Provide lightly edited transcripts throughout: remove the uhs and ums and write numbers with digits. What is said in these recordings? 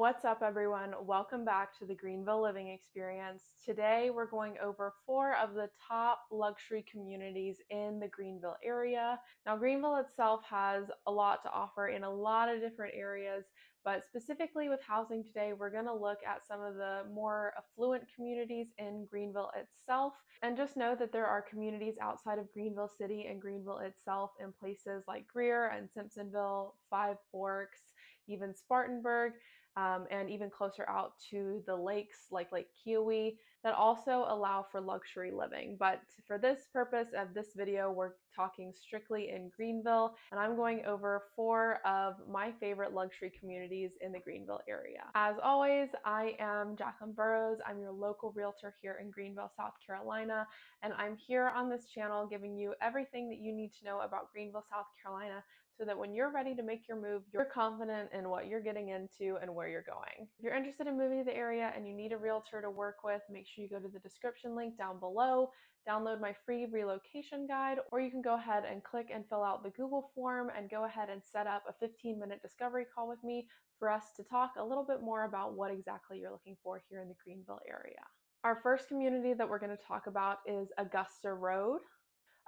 What's up, everyone? Welcome back to the Greenville Living Experience. Today we're going over 4 of the top luxury communities in the Greenville area. Now, Greenville itself has a lot to offer in a lot of different areas, but specifically with housing today, we're going to look at some of the more affluent communities in Greenville itself. And just know that there are communities outside of Greenville City and Greenville itself in places like Greer and Simpsonville, Five Forks, even Spartanburg, and even closer out to the lakes like Lake Kiowee that also allow for luxury living. But for this purpose of this video, we're talking strictly in Greenville, and I'm going over 4 of my favorite luxury communities in the Greenville area. As always, I am Jaclyn Burrows. I'm your local realtor here in Greenville, South Carolina, and I'm here on this channel giving you everything that you need to know about Greenville, South Carolina, so that when you're ready to make your move, you're confident in what you're getting into and where you're going. If you're interested in moving to the area and you need a realtor to work with, make sure you go to the description link down below, download my free relocation guide, or you can go ahead and click and fill out the Google form and go ahead and set up a 15-minute discovery call with me for us to talk a little bit more about what exactly you're looking for here in the Greenville area. Our first community that we're going to talk about is Augusta Road.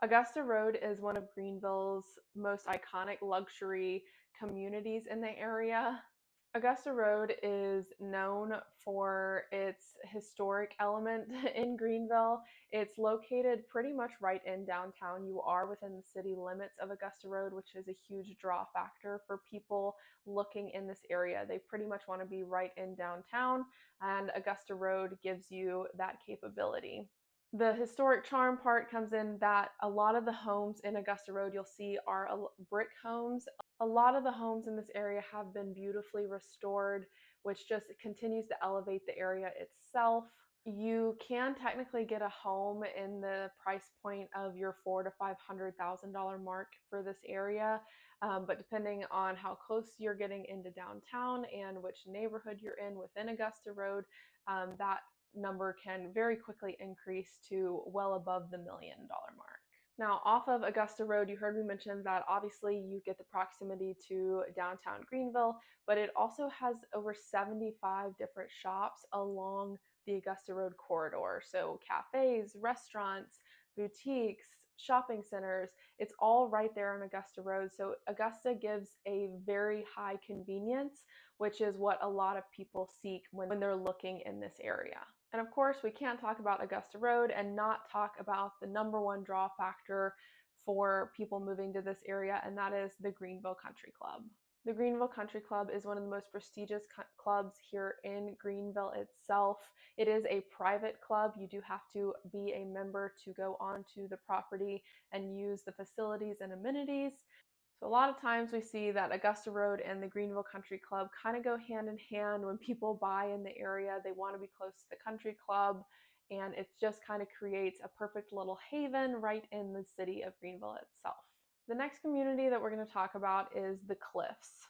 Augusta Road is one of Greenville's most iconic luxury communities in the area. Augusta Road is known for its historic element in Greenville. It's located pretty much right in downtown. You are within the city limits of Augusta Road, which is a huge draw factor for people looking in this area. They pretty much want to be right in downtown, and Augusta Road gives you that capability. The historic charm part comes in that a lot of the homes in Augusta Road you'll see are brick homes. A lot of the homes in this area have been beautifully restored, which just continues to elevate the area itself. You can technically get a home in the price point of your $400,000 to $500,000 mark for this area, but depending on how close you're getting into downtown and which neighborhood you're in within Augusta Road, that number can very quickly increase to well above the $1 million mark. Now, off of Augusta Road, you heard me mention that obviously you get the proximity to downtown Greenville, but it also has over 75 different shops along the Augusta Road corridor. So cafes, restaurants, boutiques, shopping centers, it's all right there on Augusta Road. So Augusta gives a very high convenience, which is what a lot of people seek when they're looking in this area. And of course, we can't talk about Augusta Road and not talk about the #1 draw factor for people moving to this area, and that is the Greenville Country Club. The Greenville Country Club is one of the most prestigious clubs here in Greenville itself. It is a private club. You do have to be a member to go onto the property and use the facilities and amenities. So a lot of times we see that Augusta Road and the Greenville Country Club kind of go hand in hand. When people buy in the area, they want to be close to the country club, and it just kind of creates a perfect little haven right in the city of Greenville itself. The next community that we're going to talk about is the Cliffs.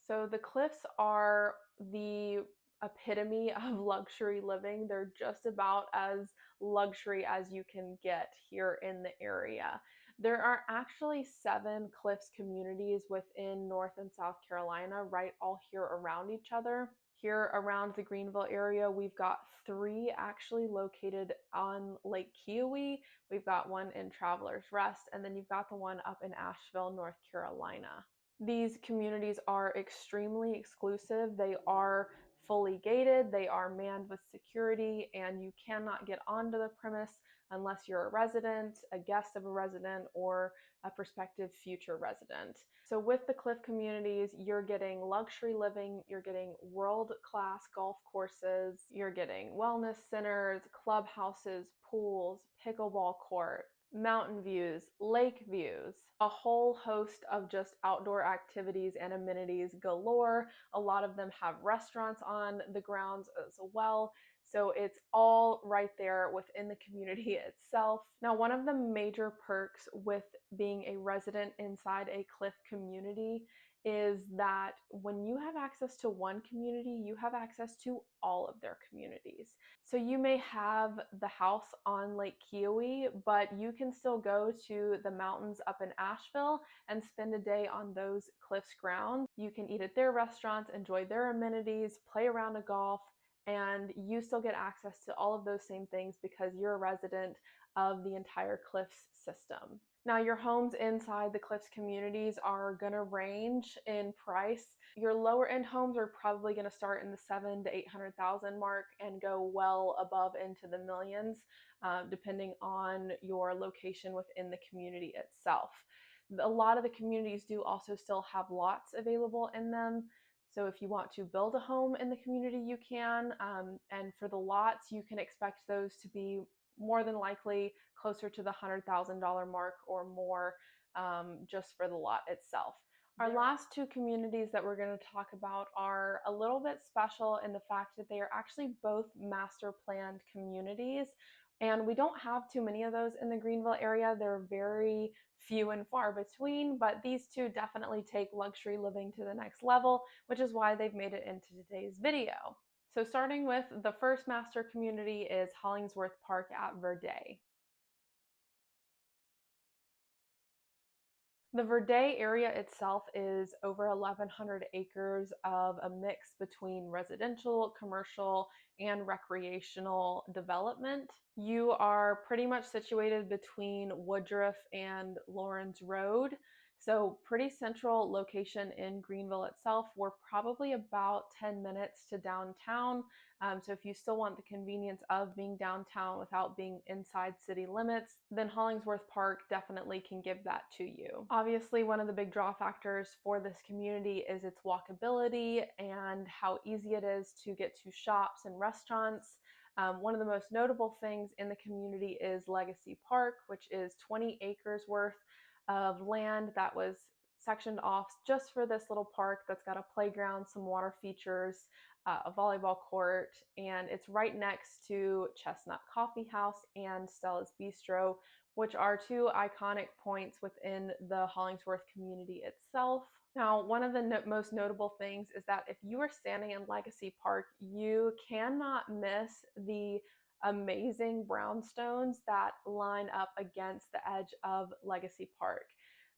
So the Cliffs are the epitome of luxury living. They're just about as luxury as you can get here in the area. There are actually 7 Cliffs communities within North and South Carolina, right all here around each other. Here around the Greenville area, we've got 3 actually located on Lake Kiowee. We've got one in Travelers Rest, and then you've got the one up in Asheville, North Carolina. These communities are extremely exclusive. They are fully gated, they are manned with security, and you cannot get onto the premise unless you're a resident, a guest of a resident, or a prospective future resident. So with the Cliff communities, you're getting luxury living, you're getting world-class golf courses, you're getting wellness centers, clubhouses, pools, pickleball court, mountain views, lake views, a whole host of just outdoor activities and amenities galore. A lot of them have restaurants on the grounds as well. So it's all right there within the community itself. Now, one of the major perks with being a resident inside a Cliff community is that when you have access to one community, you have access to all of their communities. So you may have the house on Lake Kiowee, but you can still go to the mountains up in Asheville and spend a day on those cliffs grounds. You can eat at their restaurants, enjoy their amenities, play around a golf, and you still get access to all of those same things because you're a resident of the entire cliffs system. Now, your homes inside the Cliffs communities are going to range in price. Your lower end homes are probably going to start in the 700,000 to 800,000 mark and go well above into the millions, depending on your location within the community itself. A lot of the communities do also still have lots available in them. So if you want to build a home in the community, you can. And for the lots, you can expect those to be more than likely closer to the $100,000 mark or more, just for the lot itself. Our last two communities that we're going to talk about are a little bit special in the fact that they are actually both master planned communities. And we don't have too many of those in the Greenville area. They're very few and far between, but these two definitely take luxury living to the next level, which is why they've made it into today's video. So starting with the first master community is Hollingsworth Park at Verde. The Verde area itself is over 1,100 acres of a mix between residential, commercial, and recreational development. You are pretty much situated between Woodruff and Lawrence Road. So pretty central location in Greenville itself. We're probably about 10 minutes to downtown. So if you still want the convenience of being downtown without being inside city limits, then Hollingsworth Park definitely can give that to you. Obviously, one of the big draw factors for this community is its walkability and how easy it is to get to shops and restaurants. One of the most notable things in the community is Legacy Park, which is 20 acres worth of land that was sectioned off just for this little park that's got a playground, some water features, a volleyball court, and it's right next to Chestnut Coffee House and Stella's Bistro, which are two iconic points within the Hollingsworth community itself. Now, one of the most notable things is that if you are standing in Legacy Park, you cannot miss the amazing brownstones that line up against the edge of Legacy Park.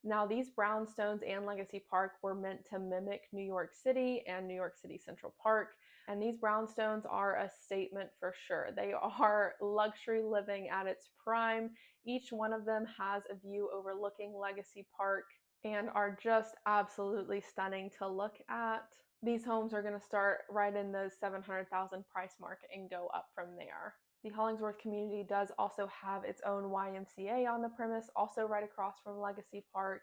Now, these brownstones and Legacy Park were meant to mimic New York City and New York City Central Park, and these brownstones are a statement for sure. They are luxury living at its prime. Each one of them has a view overlooking Legacy Park and are just absolutely stunning to look at. These homes are going to start right in the 700,000 price mark and go up from there. The Hollingsworth community does also have its own YMCA on the premise, also right across from Legacy Park.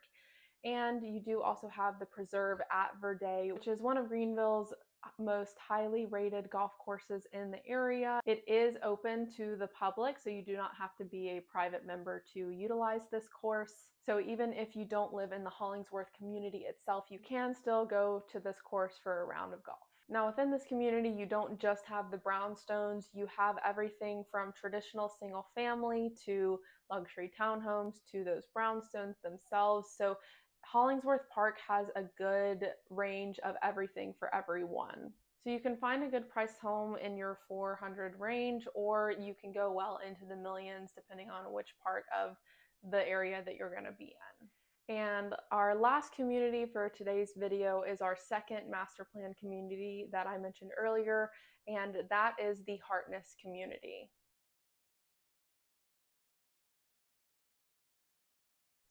And you do also have the Preserve at Verde, which is one of Greenville's most highly rated golf courses in the area. It is open to the public, so you do not have to be a private member to utilize this course. So even if you don't live in the Hollingsworth community itself, you can still go to this course for a round of golf. Now, within this community, you don't just have the brownstones, you have everything from traditional single family to luxury townhomes to those brownstones themselves. So Hollingsworth Park has a good range of everything for everyone. So you can find a good priced home in your 400 range, or you can go well into the millions depending on which part of the area that you're going to be in. And our last community for today's video is our second master plan community that I mentioned earlier, and that is the Hartness community.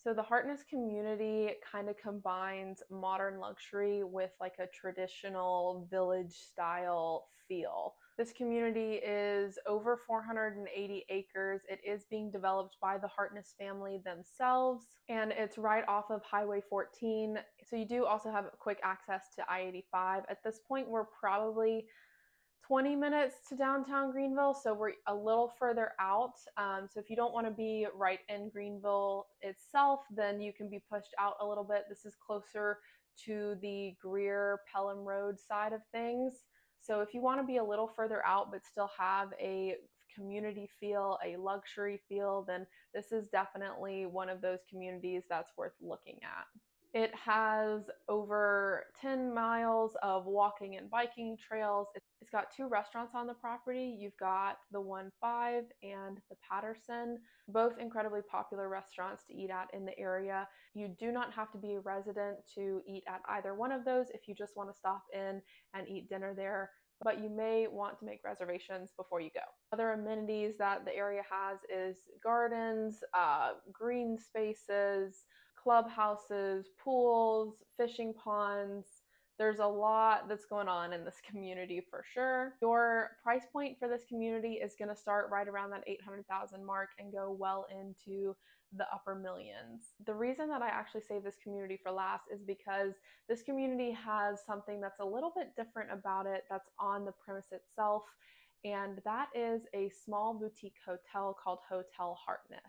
So the Hartness community kind of combines modern luxury with like a traditional village style feel. This community is over 480 acres. It is being developed by the Hartness family themselves, and it's right off of Highway 14. So you do also have quick access to I-85. At this point, we're probably 20 minutes to downtown Greenville, so we're a little further out. So if you don't want to be right in Greenville itself, then you can be pushed out a little bit. This is closer to the Greer Pelham Road side of things. So if you want to be a little further out but still have a community feel, a luxury feel, then this is definitely one of those communities that's worth looking at. It has over 10 miles of walking and biking trails. It's got 2 restaurants on the property. You've got the 1-5 and the Patterson, both incredibly popular restaurants to eat at in the area. You do not have to be a resident to eat at either one of those if you just want to stop in and eat dinner there, but you may want to make reservations before you go. Other amenities that the area has is gardens, green spaces, clubhouses, pools, fishing ponds. There's a lot that's going on in this community for sure. Your price point for this community is going to start right around that 800,000 mark and go well into the upper millions. The reason that I actually save this community for last is because this community has something that's a little bit different about it that's on the premise itself, and that is a small boutique hotel called Hotel Hartness.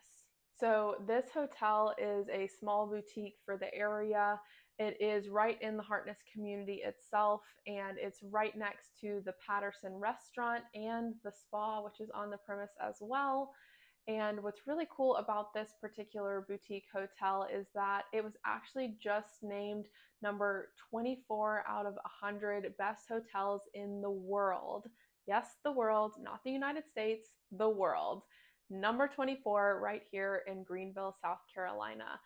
So this hotel is a small boutique for the area. It is right in the Hartness community itself, and it's right next to the Patterson restaurant and the spa, which is on the premise as well. And what's really cool about this particular boutique hotel is that it was actually just named number 24 out of 100 best hotels in the world. Yes, the world, not the United States, the world. Number 24 right here in Greenville, South Carolina.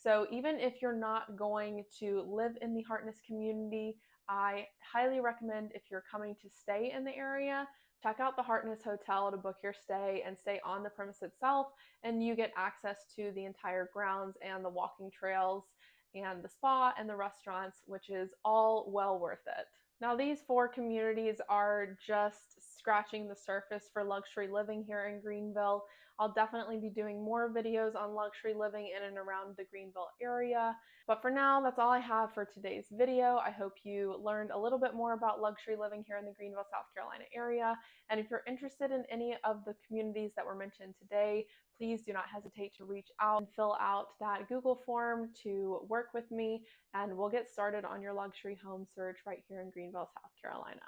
So even if you're not going to live in the Hartness community, I highly recommend, if you're coming to stay in the area, check out the Hartness Hotel to book your stay and stay on the premise itself, and you get access to the entire grounds and the walking trails and the spa and the restaurants, which is all well worth it. Now, these 4 communities are just scratching the surface for luxury living here in Greenville. I'll definitely be doing more videos on luxury living in and around the Greenville area. But for now, that's all I have for today's video. I hope you learned a little bit more about luxury living here in the Greenville, South Carolina area. And if you're interested in any of the communities that were mentioned today, please do not hesitate to reach out and fill out that Google form to work with me, and we'll get started on your luxury home search right here in Greenville, South Carolina.